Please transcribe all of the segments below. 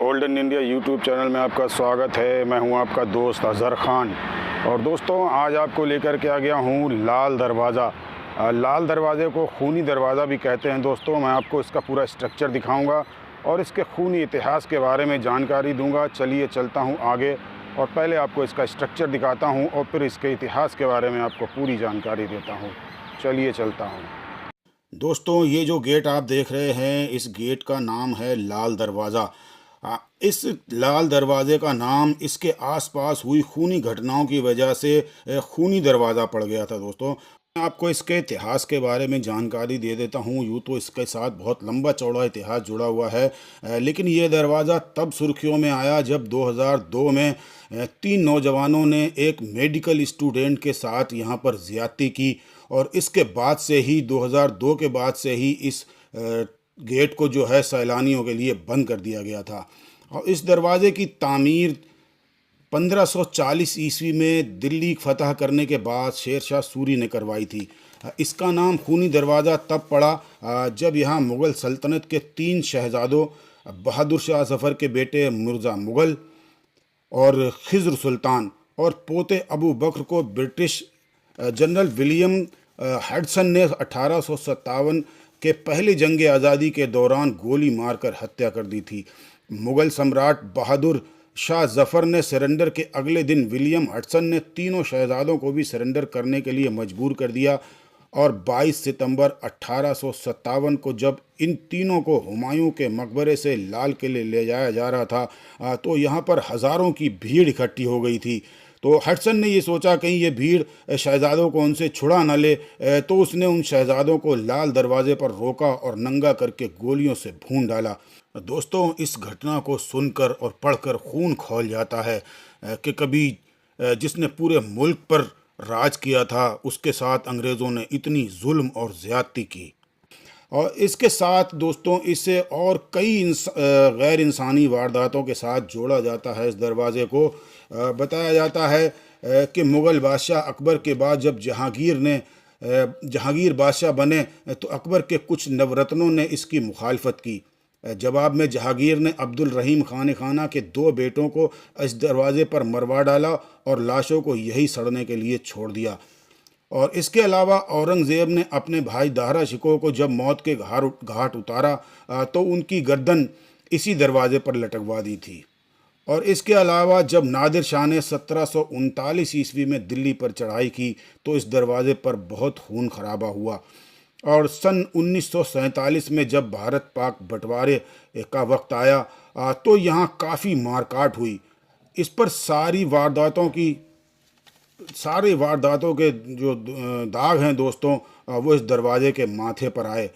Olden India YouTube channel में आपका स्वागत है। मैं हूं आपका दोस्त अज़हर ख़ान और दोस्तों आज आपको लेकर के आ गया हूं लाल दरवाज़ा। लाल दरवाज़े को खूनी दरवाज़ा भी कहते हैं दोस्तों। मैं आपको इसका पूरा स्ट्रक्चर दिखाऊंगा और इसके खूनी इतिहास के बारे में जानकारी दूंगा। चलिए चलता हूं आगे और पहले आपको इसका स्ट्रक्चर दिखाता हूं और फिर इसके इतिहास के बारे में आपको पूरी जानकारी देता हूँ। चलिए चलता हूँ। दोस्तों ये जो गेट आप देख रहे हैं, इस गेट का नाम है लाल दरवाज़ा। इस लाल दरवाज़े का नाम इसके आसपास हुई खूनी घटनाओं की वजह से खूनी दरवाज़ा पड़ गया था दोस्तों। मैं आपको इसके इतिहास के बारे में जानकारी दे देता हूँ। यूँ तो इसके साथ बहुत लंबा चौड़ा इतिहास जुड़ा हुआ है, लेकिन ये दरवाज़ा तब सुर्खियों में आया जब 2002 में 3 नौजवानों ने एक मेडिकल स्टूडेंट के साथ यहाँ पर ज़्यादती की और इसके बाद से ही 2002 के बाद से ही इस गेट को जो है सैलानियों के लिए बंद कर दिया गया था। और इस दरवाज़े की तामीर 1540 ईस्वी में दिल्ली फतह करने के बाद शेर शाह सूरी ने करवाई थी। इसका नाम खूनी दरवाज़ा तब पड़ा जब यहाँ मुग़ल सल्तनत के 3 शहज़ादों बहादुर शाह ज़फ़र के बेटे मिर्ज़ा मुग़ल और खिज़्र सुल्तान और पोते अबू बकर को ब्रिटिश जनरल विलियम हडसन ने 1857 के पहली जंग आज़ादी के दौरान गोली मारकर हत्या कर दी थी। मुग़ल सम्राट बहादुर शाह ज़फ़र ने सरेंडर के अगले दिन विलियम हडसन ने तीनों शहज़ादों को भी सरेंडर करने के लिए मजबूर कर दिया और 22 सितंबर 1857 को जब इन तीनों को हुमायूं के मकबरे से लाल किले ले जाया जा रहा था तो यहाँ पर हज़ारों की भीड़ इकट्ठी हो गई थी। तो हडसन ने ये सोचा कहीं ये भीड़ शहज़ादों को उनसे छुड़ा न ले, तो उसने उन शहज़ादों को लाल दरवाज़े पर रोका और नंगा करके गोलियों से भून डाला। दोस्तों इस घटना को सुनकर और पढ़कर खून खौल जाता है कि कभी जिसने पूरे मुल्क पर राज किया था उसके साथ अंग्रेज़ों ने इतनी जुल्म और ज़्यादती की। और इसके साथ दोस्तों इसे और कई गैर इंसानी वारदातों के साथ जोड़ा जाता है। इस दरवाज़े को बताया जाता है कि मुग़ल बादशाह अकबर के बाद जब जहांगीर बादशाह बने तो अकबर के कुछ नवरत्नों ने इसकी मुखालफत की। जवाब में जहांगीर ने अब्दुल रहीम खान खाना के 2 बेटों को इस दरवाज़े पर मरवा डाला और लाशों को यही सड़ने के लिए छोड़ दिया। और इसके अलावा औरंगज़ेब ने अपने भाई दारा शिकोह को जब मौत के घाट उतारा तो उनकी गर्दन इसी दरवाज़े पर लटकवा दी थी। और इसके अलावा जब नादिर शाह ने 1739 ईस्वी में दिल्ली पर चढ़ाई की तो इस दरवाज़े पर बहुत खून खराबा हुआ। और सन 1947 में जब भारत पाक बंटवारे का वक्त आया तो यहाँ काफ़ी मारकाट हुई। इस पर सारे वारदातों के जो दाग हैं दोस्तों वो इस दरवाज़े के माथे पर आए।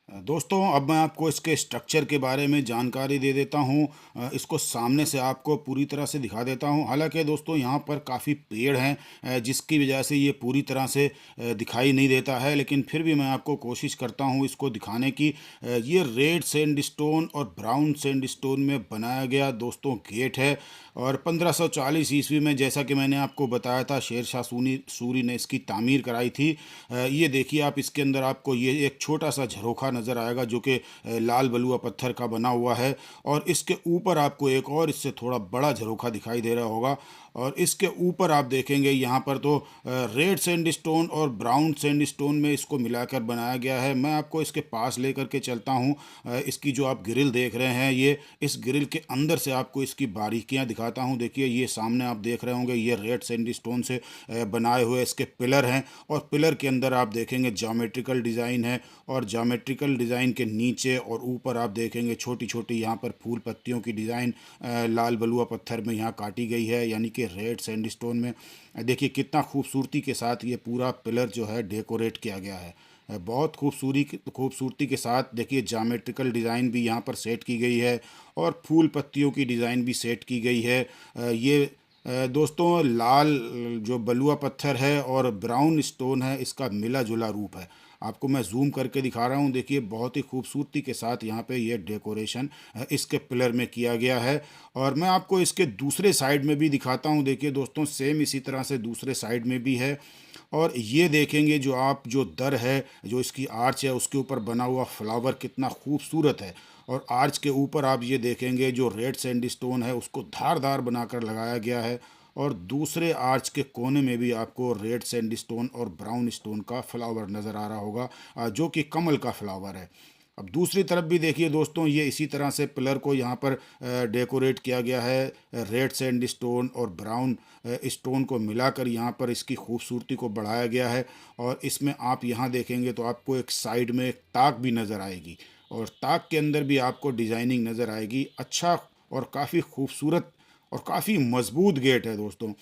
दोस्तों अब मैं आपको इसके स्ट्रक्चर के बारे में जानकारी दे देता हूँ। इसको सामने से आपको पूरी तरह से दिखा देता हूँ। हालांकि दोस्तों यहाँ पर काफ़ी पेड़ हैं जिसकी वजह से ये पूरी तरह से दिखाई नहीं देता है, लेकिन फिर भी मैं आपको कोशिश करता हूँ इसको दिखाने की। ये रेड सैंडस्टोन और ब्राउन सैंडस्टोन में बनाया गया दोस्तों गेट है और 1540 ईस्वी में जैसा कि मैंने आपको बताया था शेर शाह सूरी ने इसकी तामीर कराई थी। ये देखिए आप, इसके अंदर आपको ये एक छोटा सा झरोखा नज़र आएगा जो कि लाल बलुआ पत्थर का बना हुआ है और इसके ऊपर आपको एक और इससे थोड़ा बड़ा झरोखा दिखाई दे रहा होगा और इसके ऊपर आप देखेंगे यहाँ पर तो रेड सैंडस्टोन और ब्राउन सैंडस्टोन में इसको मिलाकर बनाया गया है। मैं आपको इसके पास लेकर के चलता हूँ। इसकी जो आप ग्रिल देख रहे हैं, ये इस ग्रिल के अंदर से आपको इसकी बारीकियाँ दिखाता हूँ। देखिए ये सामने आप देख रहे होंगे, ये रेड सैंडस्टोन से बनाए हुए इसके पिलर हैं और पिलर के अंदर आप देखेंगे ज्योमेट्रिकल डिज़ाइन है और ज्योमेट्रिकल डिज़ाइन के नीचे और ऊपर आप देखेंगे छोटी छोटी यहाँ पर फूल पत्तियों की डिज़ाइन लाल बलुआ पत्थर में यहाँ काटी गई है, यानी कि रेड सैंडस्टोन में। देखिए कितना खूबसूरती के साथ ये पूरा पिलर जो है डेकोरेट किया गया है। बहुत खूबसूरती के साथ देखिए ज्योमेट्रिकल डिज़ाइन भी यहाँ पर सेट की गई है और फूल पत्तियों की डिज़ाइन भी सेट की गई है। ये दोस्तों लाल जो बलुआ पत्थर है और ब्राउन स्टोन है, इसका मिला जुला रूप है। आपको मैं जूम करके दिखा रहा हूँ। देखिए बहुत ही खूबसूरती के साथ यहाँ पे ये डेकोरेशन इसके पिलर में किया गया है और मैं आपको इसके दूसरे साइड में भी दिखाता हूँ। देखिए दोस्तों सेम इसी तरह से दूसरे साइड में भी है और ये देखेंगे जो दर है, जो इसकी आर्च है, उसके ऊपर बना हुआ फ्लावर कितना खूबसूरत है और आर्च के ऊपर आप ये देखेंगे जो रेड सैंडस्टोन है उसको धारदार बनाकर लगाया गया है, और दूसरे आर्च के कोने में भी आपको रेड सैंडस्टोन और ब्राउन स्टोन का फ्लावर नज़र आ रहा होगा, जो कि कमल का फ्लावर है। अब दूसरी तरफ भी देखिए दोस्तों, ये इसी तरह से पिलर को यहाँ पर डेकोरेट किया गया है। रेड सैंडस्टोन और ब्राउन स्टोन को मिलाकर यहाँ पर इसकी खूबसूरती को बढ़ाया गया है। और इसमें आप यहाँ देखेंगे तो आपको एक साइड में एक ताक भी नज़र आएगी, और ताक के अंदर भी आपको डिज़ाइनिंग नज़र आएगी। अच्छा और काफ़ी खूबसूरत और काफ़ी मजबूत गेट है दोस्तों।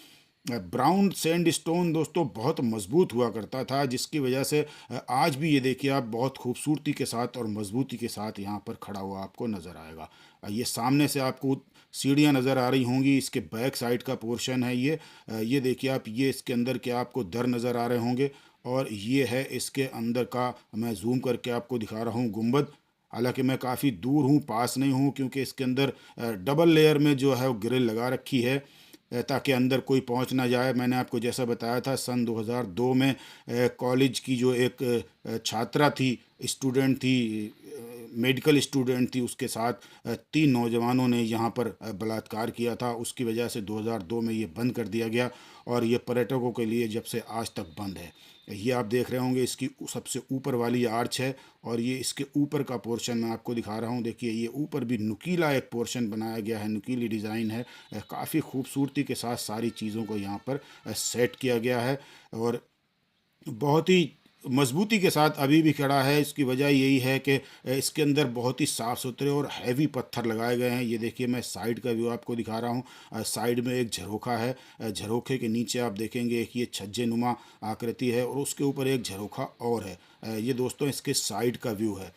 ब्राउन सैंडस्टोन दोस्तों बहुत मजबूत हुआ करता था, जिसकी वजह से आज भी ये देखिए आप बहुत खूबसूरती के साथ और मजबूती के साथ यहाँ पर खड़ा हुआ आपको नज़र आएगा। ये सामने से आपको सीढ़ियाँ नज़र आ रही होंगी, इसके बैक साइड का पोर्शन है ये देखिए आप, ये इसके अंदर के आपको दर नज़र आ रहे होंगे, और ये है इसके अंदर का, मैं जूम करके आपको दिखा रहा हूँ, गुंबद। हालांकि मैं काफ़ी दूर हूँ, पास नहीं हूँ, क्योंकि इसके अंदर डबल लेयर में जो है वो ग्रिल लगा रखी है, ताकि अंदर कोई पहुंच ना जाए। मैंने आपको जैसा बताया था सन 2002 में कॉलेज की जो एक छात्रा थी, स्टूडेंट थी, मेडिकल स्टूडेंट थी, उसके साथ 3 नौजवानों ने यहाँ पर बलात्कार किया था। उसकी वजह से 2002 में ये बंद कर दिया गया, और ये पर्यटकों के लिए जब से आज तक बंद है। ये आप देख रहे होंगे इसकी सबसे ऊपर वाली आर्च है, और ये इसके ऊपर का पोर्शन मैं आपको दिखा रहा हूँ। देखिए ये ऊपर भी नुकीला एक पोर्शन बनाया गया है, नुकीली डिज़ाइन है। काफ़ी खूबसूरती के साथ सारी चीज़ों को यहाँ पर सेट किया गया है, और बहुत ही मजबूती के साथ अभी भी खड़ा है। इसकी वजह यही है कि इसके अंदर बहुत ही साफ़ सुथरे और हैवी पत्थर लगाए गए हैं। ये देखिए मैं साइड का व्यू आपको दिखा रहा हूँ। साइड में एक झरोखा है, झरोखे के नीचे आप देखेंगे एक ये छज्जे नुमा आकृति है, और उसके ऊपर एक झरोखा और है। ये दोस्तों इसके साइड का व्यू है।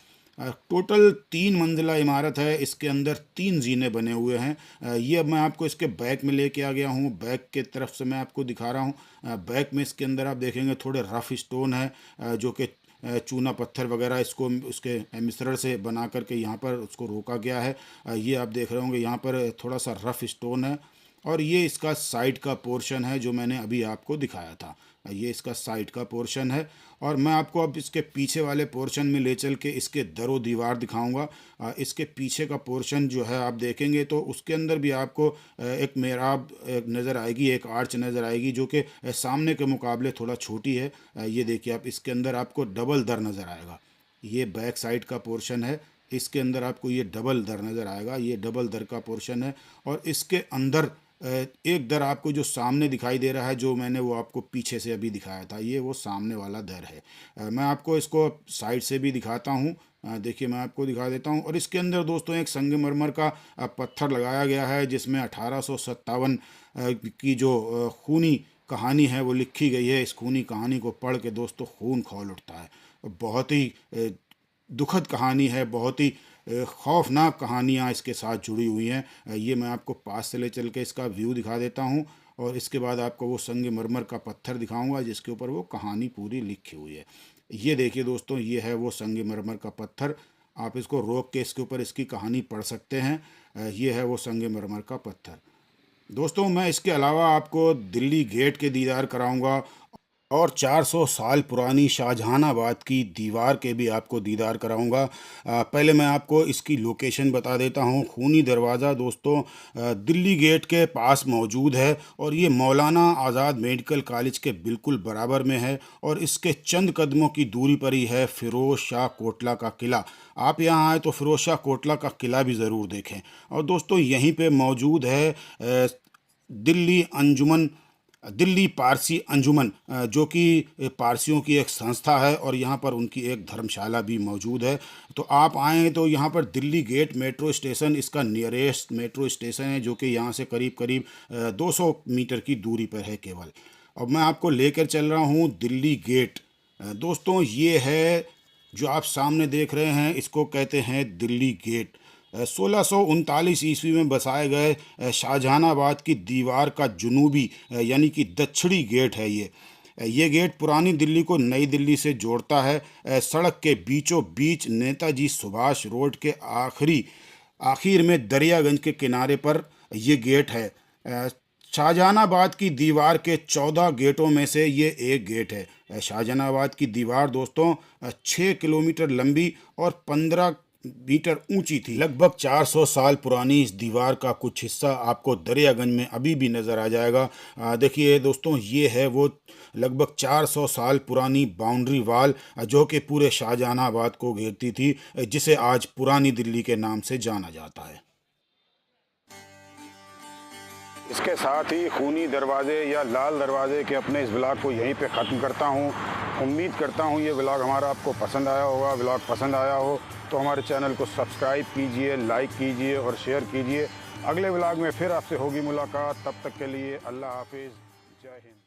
टोटल 3 मंजिला इमारत है, इसके अंदर 3 जीने बने हुए हैं। ये मैं आपको इसके बैक में लेके आ गया हूँ, बैक के तरफ से मैं आपको दिखा रहा हूँ। बैक में इसके अंदर आप देखेंगे थोड़े रफ स्टोन है, जो कि चूना पत्थर वगैरह इसको उसके मिश्रण से बना करके यहाँ पर उसको रोका गया है। ये आप देख रहे होंगे यहाँ पर थोड़ा सा रफ स्टोन है, और ये इसका साइड का पोर्शन है जो मैंने अभी आपको दिखाया था। ये इसका साइड का पोर्शन है, और मैं आपको अब इसके पीछे वाले पोर्शन में ले चल के इसके दरो दीवार दिखाऊंगा। इसके पीछे का पोर्शन जो है आप देखेंगे तो उसके अंदर भी आपको एक मेहराब नज़र आएगी, एक आर्च नज़र आएगी, जो कि सामने के मुकाबले थोड़ा छोटी है। ये देखिए आप, इसके अंदर आपको डबल दर नज़र आएगा। ये बैक साइड का पोर्शन है, इसके अंदर आपको ये डबल दर नज़र आएगा। ये डबल दर का पोर्शन है, और इसके अंदर एक दर आपको जो सामने दिखाई दे रहा है, जो मैंने वो आपको पीछे से अभी दिखाया था, ये वो सामने वाला दर है। मैं आपको इसको साइड से भी दिखाता हूँ। देखिए मैं आपको दिखा देता हूँ। और इसके अंदर दोस्तों एक संगमरमर का पत्थर लगाया गया है, जिसमें 1857 की जो खूनी कहानी है वो लिखी गई है। इस खूनी कहानी को पढ़ के दोस्तों खून खौल उठता है। बहुत ही दुखद कहानी है, बहुत ही खौफनाक कहानियाँ इसके साथ जुड़ी हुई हैं। ये मैं आपको पास से ले चल के इसका व्यू दिखा देता हूँ, और इसके बाद आपको वो संगमरमर का पत्थर दिखाऊंगा जिसके ऊपर वो कहानी पूरी लिखी हुई है। ये देखिए दोस्तों, ये है वो संगमरमर का पत्थर। आप इसको रोक के इसके ऊपर इसकी कहानी पढ़ सकते हैं। ये है वो संगमरमर का पत्थर। दोस्तों मैं इसके अलावा आपको दिल्ली गेट के दीदार कराऊंगा, और 400 साल पुरानी शाहजहानाबाद की दीवार के भी आपको दीदार कराऊंगा। पहले मैं आपको इसकी लोकेशन बता देता हूं। खूनी दरवाज़ा दोस्तों दिल्ली गेट के पास मौजूद है, और ये मौलाना आज़ाद मेडिकल कॉलेज के बिल्कुल बराबर में है, और इसके चंद कदमों की दूरी पर ही है फ़िरोज़ शाह कोटला का किला। आप यहाँ आए तो फ़िरोज़ शाह कोटला का किला भी ज़रूर देखें। और दोस्तों यहीं पे मौजूद है दिल्ली पारसी अंजुमन, जो कि पारसियों की एक संस्था है, और यहाँ पर उनकी एक धर्मशाला भी मौजूद है। तो आप आएँ तो यहाँ पर दिल्ली गेट मेट्रो स्टेशन इसका नियरेस्ट मेट्रो स्टेशन है, जो कि यहाँ से करीब करीब 200 मीटर की दूरी पर है केवल। अब मैं आपको लेकर चल रहा हूँ दिल्ली गेट। दोस्तों ये है जो आप सामने देख रहे हैं, इसको कहते हैं दिल्ली गेट। 1639 ईस्वी में बसाए गए शाहजहानाबाद की दीवार का जुनूबी यानी कि दक्षिणी गेट है ये गेट पुरानी दिल्ली को नई दिल्ली से जोड़ता है। सड़क के बीचों बीच नेताजी सुभाष रोड के आखिर में दरियागंज के किनारे पर ये गेट है। शाहजहानाबाद की दीवार के 14 गेटों में से ये एक गेट है। शाहजहानाबाद की दीवार दोस्तों 6 किलोमीटर लंबी और 15 मीटर ऊंची थी। लगभग 400 साल पुरानी इस दीवार का कुछ हिस्सा आपको दरियागंज में अभी भी नज़र आ जाएगा। देखिए दोस्तों, ये है वो लगभग 400 साल पुरानी बाउंड्री वाल जो कि पूरे शाहजहानाबाद को घेरती थी, जिसे आज पुरानी दिल्ली के नाम से जाना जाता है। इसके साथ ही खूनी दरवाजे या लाल दरवाजे के अपने इस व्लॉग को यहीं पे ख़त्म करता हूँ। उम्मीद करता हूँ ये व्लॉग हमारा आपको पसंद आया होगा। व्लॉग पसंद आया हो तो हमारे चैनल को सब्सक्राइब कीजिए, लाइक कीजिए और शेयर कीजिए। अगले व्लॉग में फिर आपसे होगी मुलाकात। तब तक के लिए अल्लाह हाफिज़, जय हिंद।